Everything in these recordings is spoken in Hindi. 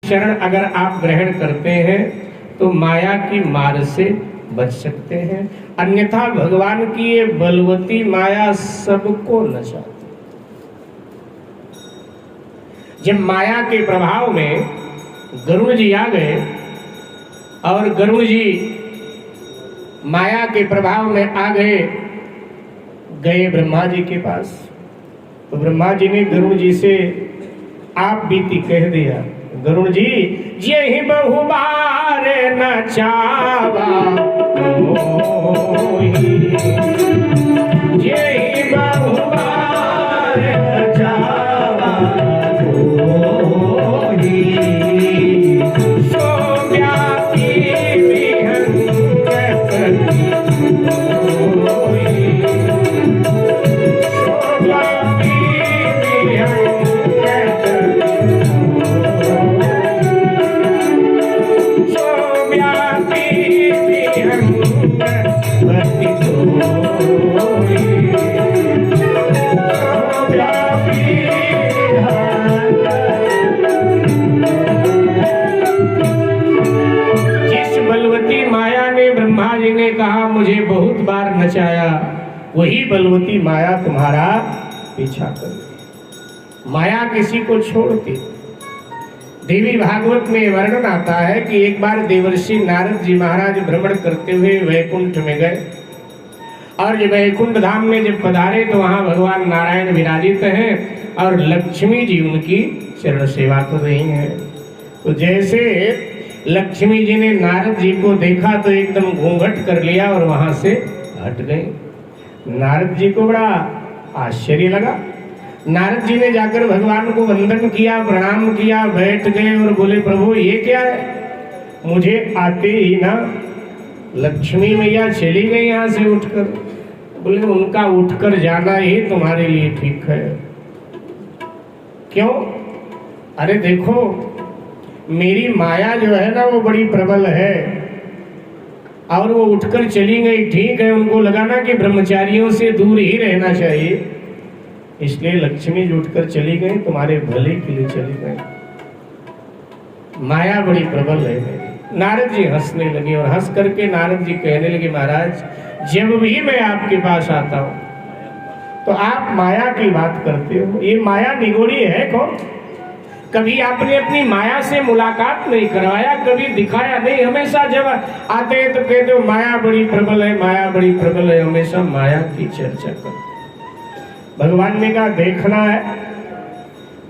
शरण अगर आप ग्रहण करते हैं तो माया की मार से बच सकते हैं, अन्यथा भगवान की ये बलवती माया सबको नचाती। जब माया के प्रभाव में गरुड़ जी आ गए और गरुड़ जी माया के प्रभाव में आ गए, गए ब्रह्मा जी के पास, तो ब्रह्मा जी ने गरुड़ जी से आप बीती कह दिया, गरुड़ जी यही बहुबार नचावा यही बहुबार नचावा सो व्यापी विहंग प्रति ने कहा मुझे बहुत बार नचाया, वही बलवती माया तुम्हारा पीछा कर। माया किसी को छोड़ती। देवी भागवत में वर्णन आता है कि एक बार देवर्षि नारद जी महाराज भ्रमण करते हुए वैकुंठ में गए और जब वैकुंठ धाम में जब पधारे तो वहां भगवान नारायण विराजित हैं और लक्ष्मी जी उनकी चरण सेवा कर रही हैं। तो जैसे लक्ष्मी जी ने नारद जी को देखा तो एकदम घूंघट कर लिया और वहां से हट गए। नारद जी को बड़ा आश्चर्य लगा। नारद जी ने जाकर भगवान को वंदन किया, प्रणाम किया, बैठ गए और बोले प्रभु ये क्या है, मुझे आते ही ना लक्ष्मी मैया चली गई यहाँ से उठकर। बोले उनका उठकर जाना ही तुम्हारे लिए ठीक है। क्यों? अरे देखो मेरी माया जो है ना वो बड़ी प्रबल है और वो उठकर चली गई, ठीक है, उनको लगा ना कि ब्रह्मचारियों से दूर ही रहना चाहिए, इसलिए लक्ष्मी जी उठकर चली गई, तुम्हारे भले के लिए चली गई। माया बड़ी प्रबल है मेरी। नारद जी हंसने लगे और हंस करके नारद जी कहने लगे महाराज जब भी मैं आपके पास आता हूं तो आप माया की बात करते हो। ये माया निगोड़ी है कौन? कभी आपने अपनी माया से मुलाकात नहीं करवाया, कभी दिखाया नहीं। हमेशा जब आते हैं तो कहते हो माया बड़ी प्रबल है, माया बड़ी प्रबल है, हमेशा माया की चर्चा करो। भगवान ने कहा देखना है।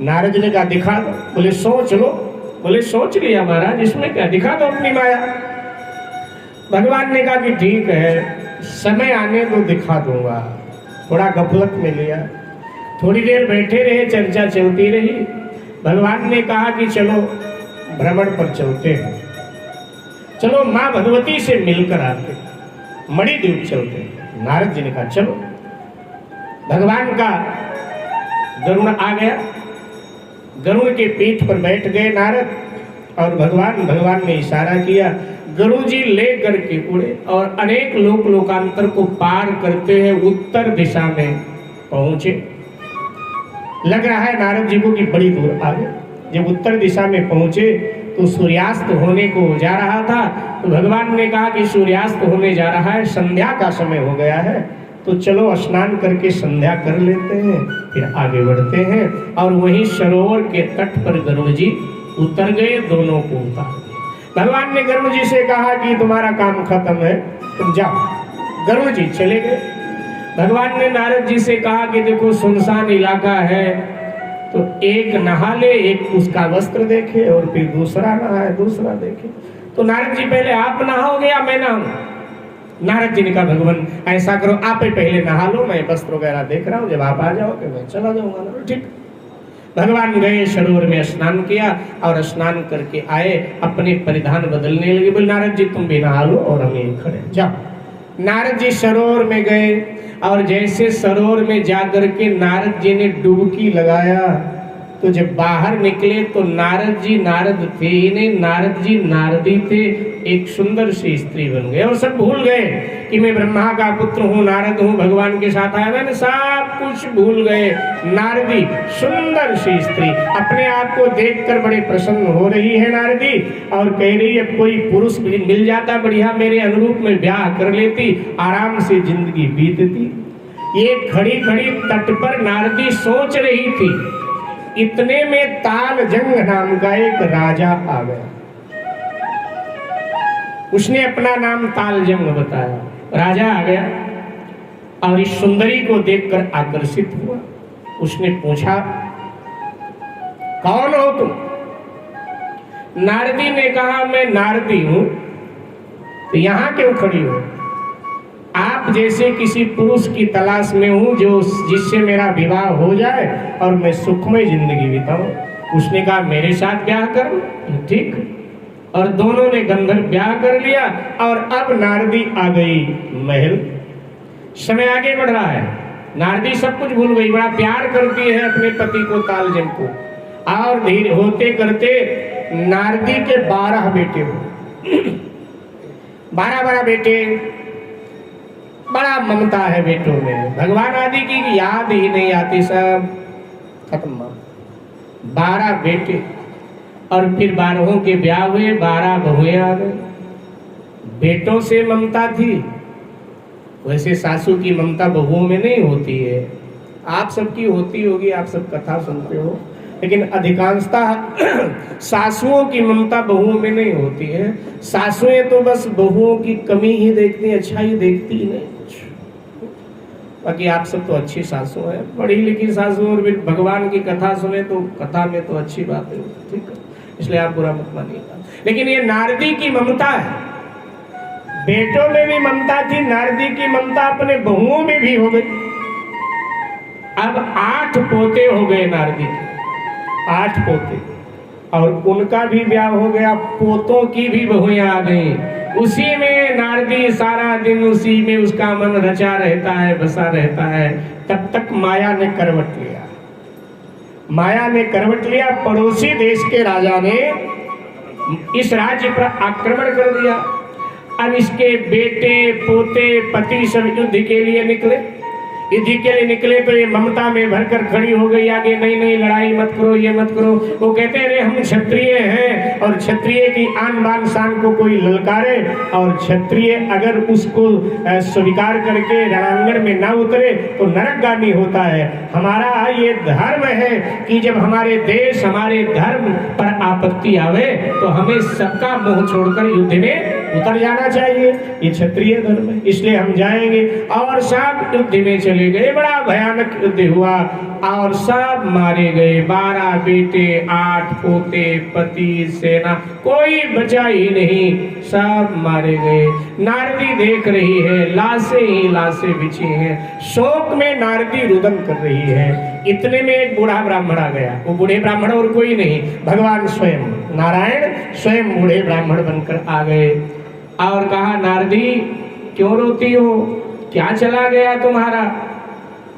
नारद ने कहा दिखा दो। बोले सोच लो। बोले सोच लिया महाराज, इसमें क्या, दिखा दो अपनी माया। भगवान ने कहा कि ठीक है, समय आने दो दिखा दूंगा। थोड़ा गफलत में लिया, थोड़ी देर बैठे रहे, चर्चा चलती रही। भगवान ने कहा कि चलो भ्रमण पर चलते हैं, चलो माँ भगवती से मिलकर आते, मणिद्वीप चलते हैं। नारद जी ने कहा चलो। भगवान का गरुड़ आ गया, गरुड़ के पीठ पर बैठ गए नारद और भगवान ने इशारा किया, गरुड़ जी ले करके उड़े और अनेक लोक लोकांतर को पार करते हैं उत्तर दिशा में पहुंचे। लग रहा है नारद जी को कि बड़ी दूर आ गए। जब उत्तर दिशा में पहुंचे तो सूर्यास्त होने को जा रहा था, तो भगवान ने कहा कि सूर्यास्त होने जा रहा है, संध्या का समय हो गया है, तो चलो स्नान करके संध्या कर लेते हैं, फिर आगे बढ़ते हैं। और वहीं सरोवर के तट पर गरुड़ जी उतर गए, दोनों को उतार दिया। भगवान ने गरुड़ जी से कहा कि तुम्हारा काम खत्म है, तुम जाओ। गरुड़ जी चले गए। भगवान ने नारद जी से कहा कि देखो सुनसान इलाका है, तो एक नहा ले, एक उसका वस्त्र देखे और फिर दूसरा नहाए, दूसरा देखे। तो नारद जी पहले आप नहाओगे या मैं नहाऊं? नारद जी ने कहा भगवान ऐसा करो, आप ही पहले नहा लो, मैं वस्त्र वगैरह देख रहा हूँ, जब आप आ जाओगे मैं चला जाऊंगा। ठीक। भगवान गए, सरोवर में स्नान किया और स्नान करके आए, अपने परिधान बदलने लगे। बोले नारद जी तुम भी नहा लो और हम यहीं खड़े जाओ। नारद जी सरोवर में गए और जैसे सरोवर में जाकर के नारद जी ने डुबकी लगाया तो जब बाहर निकले तो नारद जी नारद थे ही नहीं, नारद जी नारदी थे, एक सुंदर सी स्त्री बन गए और सब भूल गए कि मैं ब्रह्मा का पुत्र हूँ, नारद हूँ, भगवान के साथ आया, मैंने सब कुछ भूल गए। नारदी सुंदर सी स्त्री अपने आप को देखकर बड़े प्रसन्न हो रही है नारदी, और कह रही है कोई पुरुष मिल जाता बढ़िया, मेरे अनुरूप में ब्याह कर लेती, आराम से जिंदगी बीतती। ये खड़ी खड़ी तट पर नारदी सोच रही थी, इतने में तालजंग नाम का एक राजा आ गया। उसने अपना नाम तालजंग बताया। राजा आ गया और इस सुंदरी को देखकर आकर्षित हुआ। उसने पूछा, कौन हो तुम? नारदी ने कहा, मैं नारदी हूं। तो यहां क्यों खड़ी हो? आप जैसे किसी पुरुष की तलाश में हूं जो जिससे मेरा विवाह हो जाए और मैं सुखमय जिंदगी बिताऊं। उसने कहा, मेरे साथ ब्याह करो। ठीक, और दोनों ने गंधर्व ब्याह कर लिया और अब नारदी आ गई महल। समय आगे बढ़ रहा है, नारदी सब कुछ भूल गई, बड़ा प्यार करती है अपने पति को तालजंग को, और धीरे होते करते नारदी के 12 बेटे हुए। 12 बेटे, बड़ा ममता है बेटों में, भगवान आदि की याद ही नहीं आती, सब खत्म। 12 बेटे और फिर 12 के ब्याह हुए, 12 बहुएं आ गए। बेटों से ममता थी, वैसे सासू की ममता बहुओं में नहीं होती है। आप सबकी होती होगी, आप सब कथा सुनते हो, लेकिन अधिकांशतः सासुओं की ममता बहुओं में नहीं होती है। सासुएं तो बस बहुओं की कमी ही देखती, अच्छा ही देखती ही नहीं। बाकी आप सब तो अच्छी सासू है, पढ़ी लिखी सासू, और फिर भगवान की कथा सुने तो कथा में तो अच्छी बात है, ठीक है, इसलिए आप बुरा मत मानिएगा। लेकिन ये नारदी की ममता है, बेटों में भी ममता थी, नारदी की ममता अपने बहुओं में भी हो गई। अब 8 पोते हो गए नारदी के, 8 पोते, और उनका भी ब्याह हो गया, पोतों की भी बहुएं आ गई। उसी में नारदी सारा दिन उसी में उसका मन रचा रहता है, बसा रहता है। तब तक माया ने करवट लिया, माया ने करवट लिया। पड़ोसी देश के राजा ने इस राज्य पर आक्रमण कर दिया। अब इसके बेटे पोते पति सब युद्ध के लिए निकले। युद्ध के लिए निकले तो ये ममता में भरकर खड़ी हो गई आगे, नहीं नहीं लड़ाई मत करो, ये मत करो। वो कहते हैं, हम क्षत्रिय हैं, और क्षत्रिय की आन बान शान को कोई ललकारे, और क्षत्रिय अगर उसको स्वीकार करके रणांगण में ना उतरे तो नरकगामी होता है। हमारा ये धर्म है कि जब हमारे देश हमारे धर्म पर आपत्ति आवे तो हमें सबका मुंह छोड़कर युद्ध में उतर जाना चाहिए। ये क्षत्रिय धर्म है, इसलिए हम जाएंगे। और सब युद्ध में चले गए, बड़ा भयानक युद्ध हुआ और सब मारे गए। 12 बेटे, 8 पोते, पति, सेना, कोई बचा ही नहीं, सब मारे गए। नारदी देख रही है, लाशें ही लाशें बिछी हैं। शोक में नारदी रुदन कर रही है। इतने में एक बूढ़ा ब्राह्मण आ गया। वो बूढ़े ब्राह्मण और कोई नहीं, भगवान स्वयं नारायण स्वयं बूढ़े ब्राह्मण बनकर आ गए और कहा, नारदी क्यों रोती हो, क्या चला गया तुम्हारा?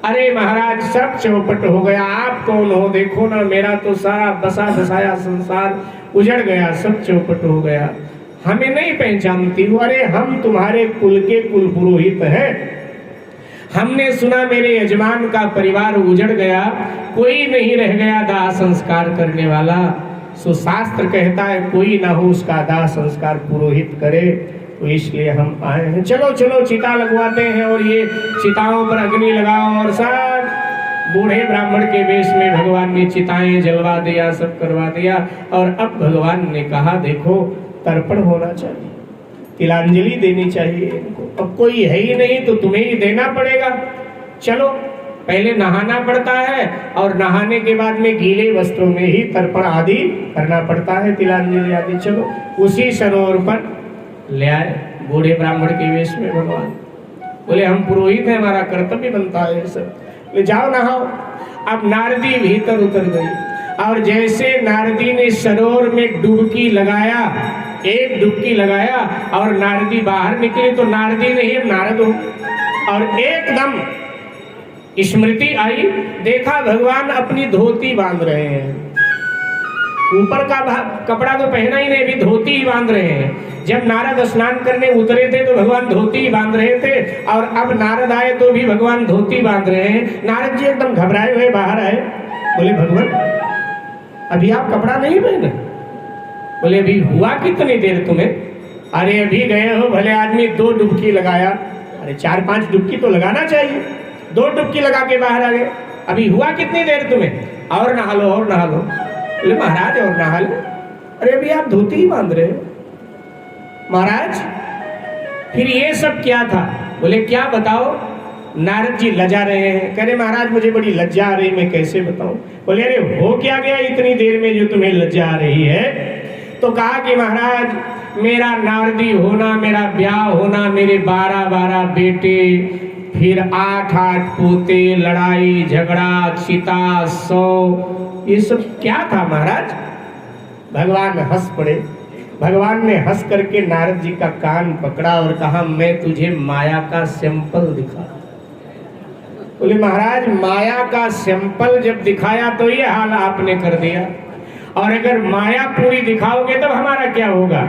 अरे महाराज, सब चौपट हो गया, आप कौन हो? देखो ना, मेरा तो सारा बसा बसाया संसार उजड़ गया, सब चौपट हो गया। हमें नहीं पहचानती हो? अरे हम तुम्हारे कुल के कुल पुरोहित हैं। हमने सुना मेरे यजमान का परिवार उजड़ गया, कोई नहीं रह गया दाह संस्कार करने वाला। सो शास्त्र कहता है कोई ना हो उसका दाह संस्कार पुरोहित करे, तो इसलिए हम आए हैं। चलो चलो चिता लगवाते हैं, और ये चिताओं पर अग्नि लगाओ। और सब बूढ़े ब्राह्मण के वेश में भगवान ने चिताएं जलवा दिया, सब करवा दिया। और अब भगवान ने कहा, देखो तर्पण होना चाहिए, तिलांजलि देनी चाहिए इनको। अब कोई है ही नहीं तो तुम्हें ही देना पड़ेगा। चलो, पहले नहाना पड़ता है और नहाने के बाद में गीले वस्त्रों में ही तर्पण आदि करना पड़ता है, तिलांजलि आदि। चलो, उसी सरोवर पर ले आए बूढ़े ब्राह्मण के वेश में भगवान। बोले, हम पुरोहित हैं, हमारा कर्तव्य बनता है सब, ले जाओ नहाओ। अब नारदी भीतर उतर गई, और जैसे नारदी ने सरोवर में डुबकी लगाया, एक डुबकी लगाया और नारदी बाहर निकली, तो नारदी नहीं अब नारद हो, और एकदम स्मृति आई, देखा भगवान अपनी धोती बांध रहे हैं। ऊपर का कपड़ा तो पहना ही नहीं, भी धोती ही बांध रहे हैं। जब नारद स्नान करने उतरे थे तो भगवान धोती ही बांध रहे थे, और अब नारद आए तो भी भगवान धोती बांध रहे हैं। नारद जी एकदम घबराए हुए बाहर आए, बोले भगवान अभी आप कपड़ा नहीं पहने? बोले अभी हुआ कितनी देर तुम्हें? अरे अभी गए हो, भले आदमी 2 डुबकी लगाया। अरे 4-5 डुबकी तो लगाना चाहिए, 2 डुबकी लगा के बाहर आ गए। अभी हुआ कितनी देर तुम्हें? और नहा लो और नहा लो। बोले महाराज और नहा लो? अरे अभी आप धोती ही बांध रहे हो। महाराज फिर ये सब क्या था? बोले क्या बताओ? नारद जी लजा रहे हैं, कह रहे महाराज मुझे बड़ी लज्जा आ रही, मैं कैसे बताऊं? बोले अरे हो क्या गया इतनी देर में जो तुम्हें लज्जा आ रही है? तो कहा कि महाराज मेरा नारदी होना, मेरा ब्याह होना, मेरे 12 बेटे, फिर 8 पोते, लड़ाई झगड़ा, चिता 100, ये सब क्या था महाराज? भगवान हंस पड़े। भगवान ने हंस करके नारद जी का कान पकड़ा और कहा मैं तुझे माया का सैंपल दिखा। बोले महाराज माया का सैंपल जब दिखाया तो ये हाल आपने कर दिया, और अगर माया पूरी दिखाओगे तो हमारा क्या होगा?